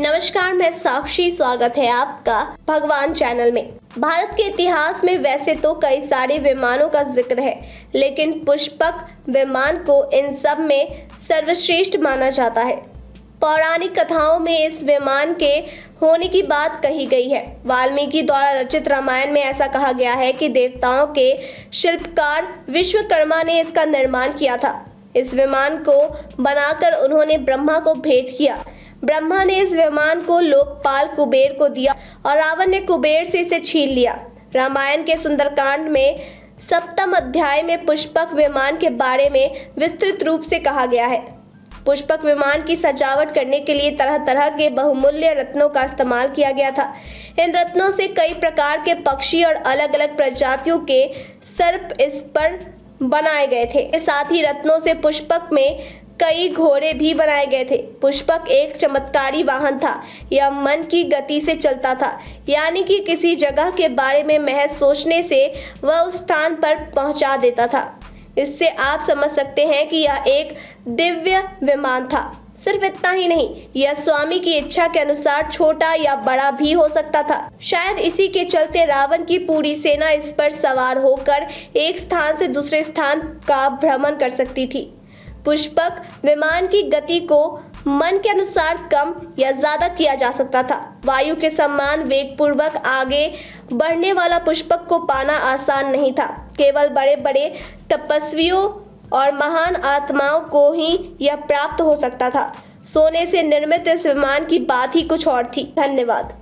नमस्कार, मैं साक्षी। स्वागत है आपका भगवान चैनल में। भारत के इतिहास में वैसे तो कई सारे विमानों का जिक्र है, लेकिन पुष्पक विमान को इन सब में सर्वश्रेष्ठ माना जाता है। पौराणिक कथाओं में इस विमान के होने की बात कही गई है। वाल्मीकि द्वारा रचित रामायण में ऐसा कहा गया है कि देवताओं के शिल्पकार विश्वकर्मा ने इसका निर्माण किया था। इस विमान को बनाकर उन्होंने ब्रह्मा को भेंट किया। ब्रह्मा ने इस विमान को लोकपाल कुबेर को दिया और रावण ने कुबेर से इसे छीन लिया। रामायण के सुंदरकांड में 7वें अध्याय में पुष्पक विमान के बारे में विस्तृत रूप से कहा गया है। पुष्पक विमान की सजावट करने के लिए तरह तरह के बहुमूल्य रत्नों का इस्तेमाल किया गया था। इन रत्नों से कई प्रकार के पक्षी और अलग अलग प्रजातियों के सर्प इस पर बनाए गए थे। साथ ही रत्नों से पुष्पक में कई घोड़े भी बनाए गए थे। पुष्पक एक चमत्कारी वाहन था। यह मन की गति से चलता था, यानी कि किसी जगह के बारे में महज सोचने से वह उस स्थान पर पहुंचा देता था। इससे आप समझ सकते हैं कि यह एक दिव्य विमान था। सिर्फ इतना ही नहीं, यह स्वामी की इच्छा के अनुसार छोटा या बड़ा भी हो सकता था। शायद इसी के चलते रावण की पूरी सेना इस पर सवार होकर एक स्थान से दूसरे स्थान का भ्रमण कर सकती थी। पुष्पक विमान की गति को मन के अनुसार कम या ज्यादा किया जा सकता था। वायु के समान वेगपूर्वक आगे बढ़ने वाला पुष्पक को पाना आसान नहीं था। केवल बड़े बड़े तपस्वियों और महान आत्माओं को ही यह प्राप्त हो सकता था। सोने से निर्मित इस विमान की बात ही कुछ और थी। धन्यवाद।